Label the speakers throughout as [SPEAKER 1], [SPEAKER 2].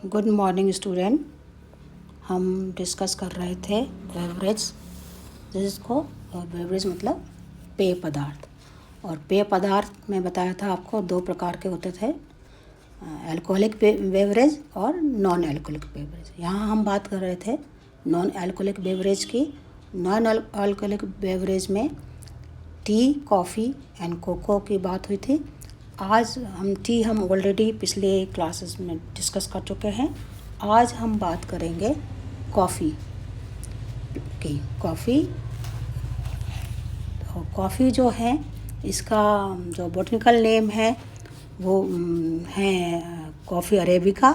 [SPEAKER 1] Good morning student. हम discuss कर रहे थे बेवरेज, जिसको बेवरेज मतलब पेय पदार्थ। और पेय पदार्थ में बताया था आपको दो प्रकार के होते थे, अल्कोहलिक बेवरेज और नॉन अल्कोहलिक बेवरेज। यहाँ हम बात कर रहे थे नॉन अल्कोहलिक बेवरेज की। नॉन अल्कोहलिक बेवरेज में टी, कॉफ़ी एंड कोको की बात हुई थी। आज हम ऑलरेडी पिछले क्लासेस में डिस्कस कर चुके हैं। आज हम बात करेंगे कॉफ़ी की। कॉफ़ी जो है, इसका जो बॉटनिकल नेम है वो है कॉफ़ी अरेबिका,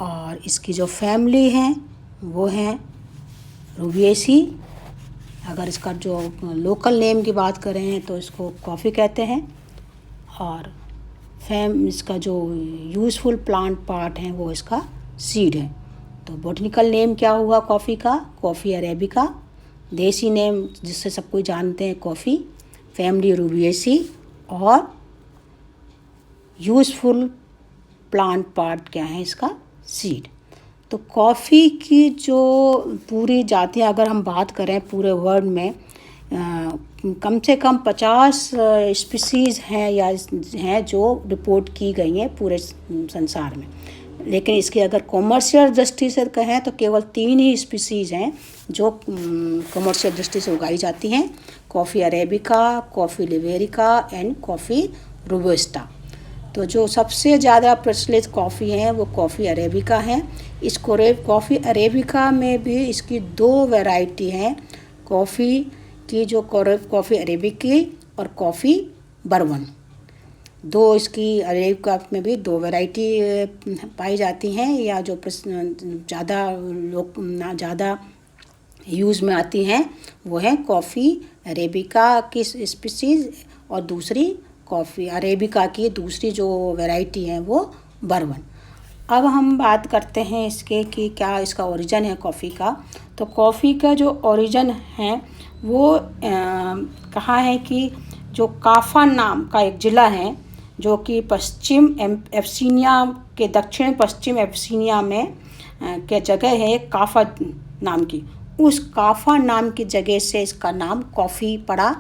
[SPEAKER 1] और इसकी जो फैमिली है वो है रूबिएसी। अगर इसका जो लोकल नेम की बात करें तो इसको कॉफ़ी कहते हैं। और इसका जो यूज़फुल प्लांट पार्ट है वो इसका सीड है। तो बॉटनिकल नेम क्या हुआ कॉफ़ी का? Coffee arabica. देसी नेम जिससे सब कोई जानते हैं कॉफ़ी, फैमिली रूबिएसी, और यूज़फुल प्लांट पार्ट क्या है इसका? सीड। तो कॉफ़ी की जो पूरी जातियाँ अगर हम बात करें पूरे वर्ल्ड में, कम से कम 50 स्पीसीज़ हैं या हैं जो रिपोर्ट की गई हैं पूरे संसार में। लेकिन इसकी अगर कॉमर्शियल दृष्टि से कहें तो केवल 3 ही स्पीसीज़ हैं जो कॉमर्शियल दृष्टि से उगाई जाती हैं: coffee arabica, coffee liberica and coffee robusta. तो जो सबसे ज़्यादा प्रचलित कॉफ़ी हैं वो कॉफ़ी अरेबिका है। इस कॉफ़ी अरेबिका में भी इसकी 2 वैरायटी हैं, कॉफ़ी की जो कॉफ़ी अरेबिकी और कॉफ़ी बर्बन। 2 इसकी अरेबिका में भी 2 वैरायटी पाई जाती हैं, या जो ज़्यादा यूज़ में आती हैं वो है कॉफ़ी अरेबिका की स्पीसीज़, और दूसरी कॉफ़ी अरेबिका की दूसरी जो वैरायटी है वो बर्बन। अब हम बात करते हैं इसके कि क्या इसका ओरिजिन है कॉफ़ी का। तो कॉफ़ी का जो ओरिजिन है वो कहा है कि जो काफा नाम का एक ज़िला है जो कि पश्चिम एब्सीनिया के दक्षिण पश्चिम एब्सीनिया में के जगह है काफा नाम की। उस काफा नाम की जगह से इसका नाम कॉफ़ी पड़ा।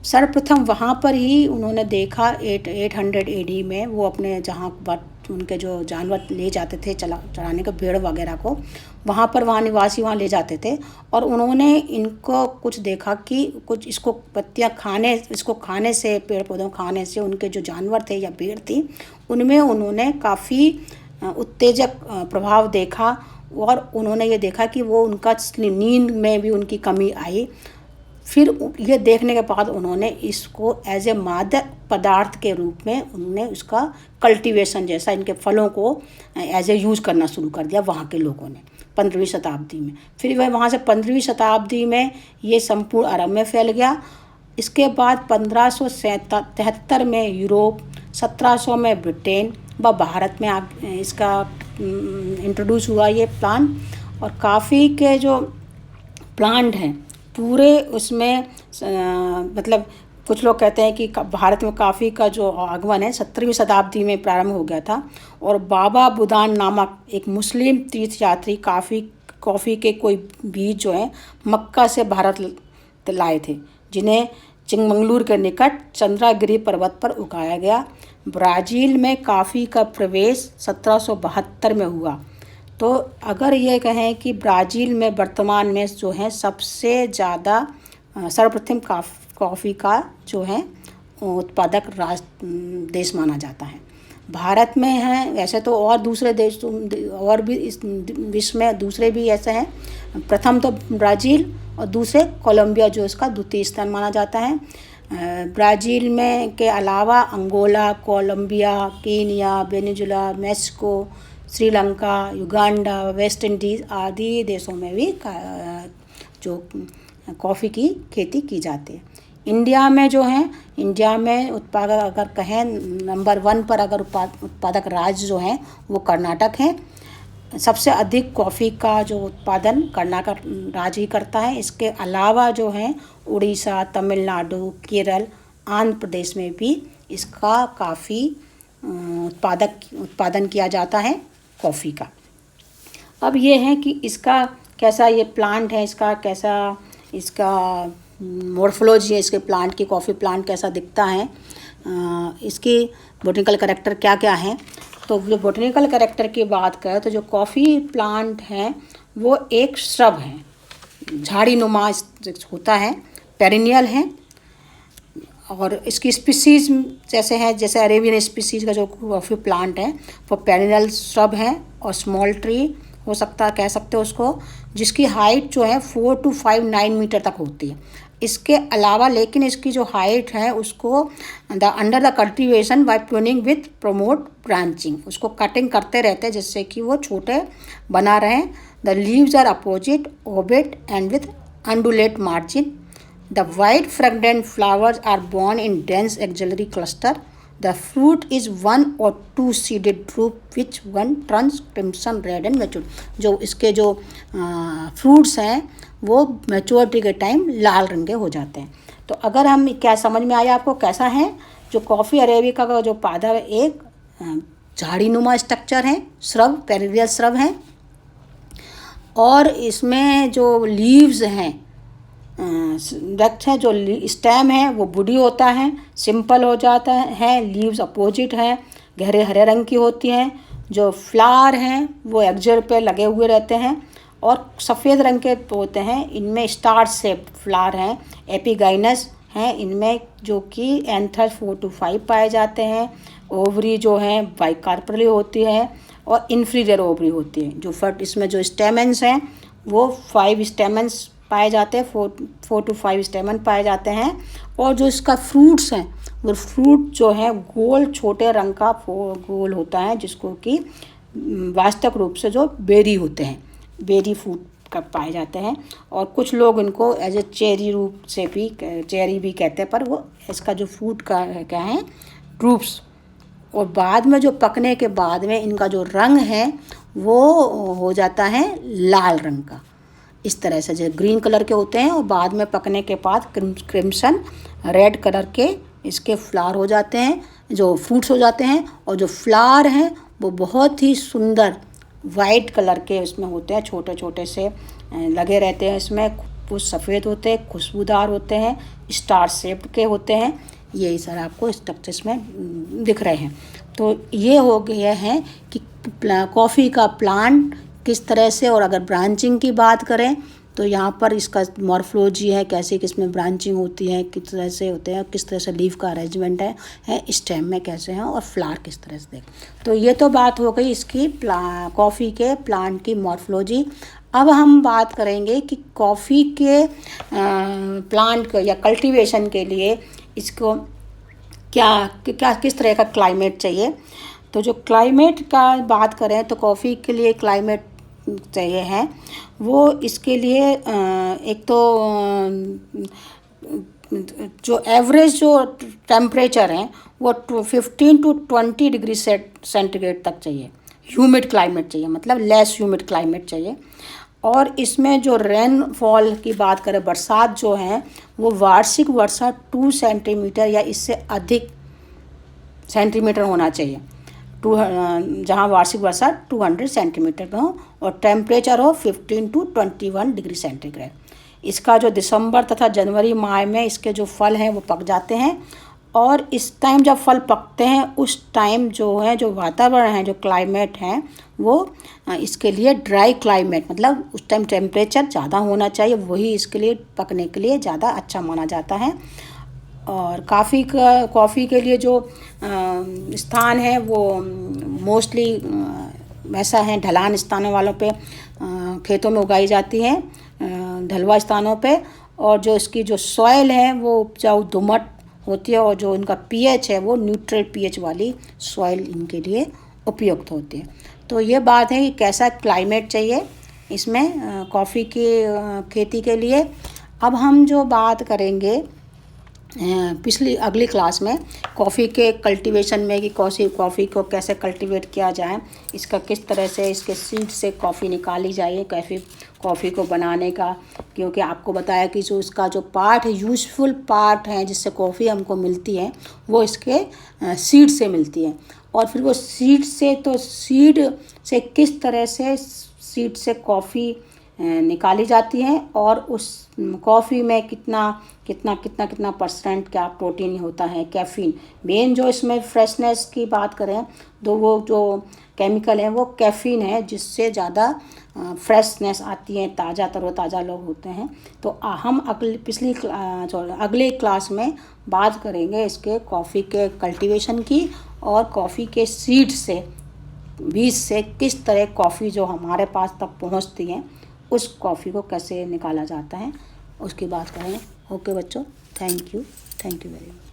[SPEAKER 1] सर्वप्रथम वहाँ पर ही उन्होंने देखा 800 AD में, वो अपने जहाँ उनके जो जानवर ले जाते थे चराने को, भेड़ वगैरह को, वहाँ निवासी वहाँ ले जाते थे, और उन्होंने इनको कुछ देखा कि कुछ इसको खाने से, पेड़ पौधों खाने से उनके जो जानवर थे या भेड़ थी उनमें उन्होंने काफ़ी उत्तेजक प्रभाव देखा। और उन्होंने ये देखा कि वो उनका नींद में भी उनकी कमी आई। फिर ये देखने के बाद उन्होंने इसको एज ए मादक पदार्थ के रूप में उन्होंने उसका कल्टीवेशन, जैसा इनके फलों को एज ए यूज़ करना शुरू कर दिया वहाँ के लोगों ने 15वीं शताब्दी में। फिर वह वहाँ से 15वीं शताब्दी में ये संपूर्ण अरब में फैल गया। इसके बाद 1573 में यूरोप, 1700 में ब्रिटेन व भारत में इसका इंट्रोड्यूस हुआ ये प्लांट। और कॉफ़ी के जो प्लांट हैं पूरे उसमें मतलब कुछ लोग कहते हैं कि भारत में कॉफ़ी का जो आगमन है 17वीं शताब्दी में प्रारंभ हो गया था। और बाबा बुदान नामक एक मुस्लिम तीर्थयात्री कॉफ़ी के कोई बीज जो है मक्का से भारत लाए थे, जिन्हें चिंगमंगलूर के निकट चंद्रागिरी पर्वत पर उगाया गया। ब्राज़ील में कॉफ़ी का प्रवेश 1772 में हुआ। तो अगर ये कहें कि ब्राज़ील में वर्तमान में जो है सबसे ज़्यादा सर्वप्रथम कॉफ़ी का जो है उत्पादक देश माना जाता है। भारत में है, वैसे तो और दूसरे देश और भी इस विश्व में दूसरे भी ऐसे हैं। प्रथम तो ब्राज़ील और दूसरे कोलंबिया जो इसका द्वितीय स्थान माना जाता है। ब्राज़ील में के अलावा Angola, Colombia, Kenya, Venezuela, Mexico, Sri Lanka, Uganda, West Indies आदि देशों में भी जो कॉफ़ी की खेती की जाती है। इंडिया में जो है, इंडिया में उत्पादक अगर कहें नंबर 1 पर अगर उत्पादक राज्य जो है वो कर्नाटक है। सबसे अधिक कॉफ़ी का जो उत्पादन कर्नाटक राज्य ही करता है। इसके अलावा जो है उड़ीसा, तमिलनाडु, केरल, आंध्र प्रदेश में भी इसका काफ़ी उत्पादन किया जाता है कॉफ़ी का। अब ये है कि इसका कैसा ये प्लांट है, इसका मॉर्फोलॉजी है, इसके प्लांट की, कॉफ़ी प्लांट कैसा दिखता है, इसकी बोटनिकल कैरेक्टर क्या क्या है। तो जो बोटनिकल कैरेक्टर की बात करें तो जो कॉफ़ी प्लांट है वो एक श्रब है, झाड़ी नुमा होता है, पेरिनियल है। और इसकी स्पीसीज़ जैसे अरेबियन स्पीसीज़ का जो कॉफ़ी प्लांट है वो पेरिनियल श्रब है और स्मॉल ट्री कह सकते हो उसको, जिसकी हाइट जो है 4 to 5 9 मीटर तक होती है। इसके अलावा लेकिन इसकी जो हाइट है उसको under the cultivation by pruning with promote branching, उसको कटिंग करते रहते हैं जिससे कि वो छोटे बना रहें। The leaves are opposite, ovate and with undulate margin. The white fragrant flowers are borne in dense axillary cluster. The fruit is 1 or 2 seeded drupe which one turns crimson red and mature. जो इसके जो fruits हैं वो maturity के time लाल रंग के हो जाते हैं। तो अगर हम क्या समझ में आया आपको कैसा है जो कॉफ़ी अरेबिका का जो पौधा है, एक झाड़ी नुमा स्ट्रक्चर है, श्रब, पेरिनियल श्रब है, और इसमें जो लीव्स हैं, वृक्ष है, जो स्टेम है वो बुडी होता है, सिंपल हो जाता है, लीव्स अपोजिट है, गहरे हरे रंग की होती हैं। जो फ्लावर हैं वो एक्सियल पे लगे हुए रहते हैं और सफ़ेद रंग के होते हैं। इनमें स्टार शेप फ्लावर हैं, एपिगाइनस हैं इनमें, जो कि एंथर 4 to 5 पाए जाते हैं। ओवरी जो है बाइकार्पली होती है और इन्फीरियर ओवरी होती है। जो इसमें जो स्टेमेंस हैं वो 5 स्टेमेंस पाए जाते हैं, 4 to 5 स्टेमन पाए जाते हैं। और जो इसका फ्रूट्स हैं वो फ्रूट जो है गोल छोटे रंग का गोल होता है, जिसको कि वास्तविक रूप से जो बेरी होते हैं, बेरी फ्रूट का पाए जाते हैं। और कुछ लोग इनको एज ए चेरी रूप से भी चेरी भी कहते हैं, पर वो इसका जो फ्रूट का क्या है ड्रूप्स। और बाद में जो पकने के बाद में इनका जो रंग है वो हो जाता है लाल रंग का, इस तरह से जो ग्रीन कलर के होते हैं और बाद में पकने के बाद क्रिम्सन रेड कलर के इसके फ्लावर हो जाते हैं, जो फ्रूट्स हो जाते हैं। और जो फ्लावर हैं वो बहुत ही सुंदर वाइट कलर के उसमें होते हैं, छोटे छोटे से लगे रहते हैं इसमें, कुछ सफ़ेद होते हैं, खुशबूदार होते हैं, स्टार शेप्ड के होते हैं। यही सर आपको स्ट्रक्चर्स में दिख रहे हैं। तो ये हो गया है कि कॉफ़ी का प्लांट किस तरह से, और अगर ब्रांचिंग की बात करें तो यहाँ पर इसका मॉर्फोलॉजी है, कैसे किसमें ब्रांचिंग होती है, किस तरह से होते हैं, किस तरह से लीफ का अरेंजमेंट है स्टेम में कैसे हैं, और फ्लावर किस तरह से देखें। तो ये तो बात हो गई इसकी कॉफ़ी के प्लांट की मॉर्फोलॉजी। अब हम बात करेंगे कि कॉफ़ी के प्लांट को या कल्टीवेशन के लिए इसको किस तरह का क्लाइमेट चाहिए। तो जो क्लाइमेट का बात करें तो कॉफ़ी के लिए क्लाइमेट चाहिए है वो इसके लिए एक तो जो एवरेज जो टेम्परेचर है वो 15 to 20 डिग्री सेंटीग्रेड तक चाहिए। ह्यूमिड क्लाइमेट चाहिए, मतलब लेस ह्यूमिड क्लाइमेट चाहिए। और इसमें जो रेनफॉल की बात करें, बरसात जो है वो वार्षिक वर्षा 2 सेंटीमीटर या इससे अधिक सेंटीमीटर होना चाहिए, जहाँ वार्षिक वर्षा 200 सेंटीमीटर में हो, और टेम्परेचर हो 15 to 21 डिग्री सेंटीग्रेड। इसका जो दिसंबर तथा जनवरी माह में इसके जो फल हैं वो पक जाते हैं। और इस टाइम जब फल पकते हैं उस टाइम जो है जो वातावरण है, जो क्लाइमेट है वो इसके लिए ड्राई क्लाइमेट, मतलब उस टाइम टेम्परेचर ज़्यादा होना चाहिए, वही इसके लिए पकने के लिए ज़्यादा अच्छा माना जाता है। और कॉफ़ी के लिए जो स्थान है वो मोस्टली वैसा है, ढलान स्थानों वालों पे खेतों में उगाई जाती है, ढलवा स्थानों पे। और जो इसकी जो सॉइल है वो उपजाऊ दोमट होती है, और जो इनका पीएच है वो न्यूट्रल पीएच वाली सॉइल इनके लिए उपयुक्त होती है। तो ये बात है कि कैसा क्लाइमेट चाहिए इसमें कॉफ़ी की खेती के लिए। अब हम जो बात करेंगे अगली क्लास में कॉफ़ी के कल्टीवेशन में कि कॉफ़ी को कैसे कल्टीवेट किया जाए, इसका किस तरह से इसके सीड से कॉफ़ी निकाली जाए, कॉफ़ी को बनाने का, क्योंकि आपको बताया कि जो इसका जो पार्ट है, यूज़फुल पार्ट है जिससे कॉफ़ी हमको मिलती है, वो इसके सीड से मिलती है। और फिर वो सीड से किस तरह से सीड से कॉफ़ी निकाली जाती है, और उस कॉफ़ी में कितना परसेंट क्या प्रोटीन होता है, कैफ़ीन मेन जो इसमें फ्रेशनेस की बात करें तो वो जो केमिकल है वो कैफ़ीन है, जिससे ज़्यादा फ्रेशनेस आती है, तरोताज़ा लोग होते हैं। तो हम अगले क्लास में बात करेंगे इसके कॉफ़ी के कल्टीवेशन की, और कॉफ़ी के सीड से, बीज से किस तरह कॉफ़ी जो हमारे पास तक पहुंचती है, उस कॉफ़ी को कैसे निकाला जाता है, उसकी बात करें। ओके बच्चों, थैंक यू वेरी मच।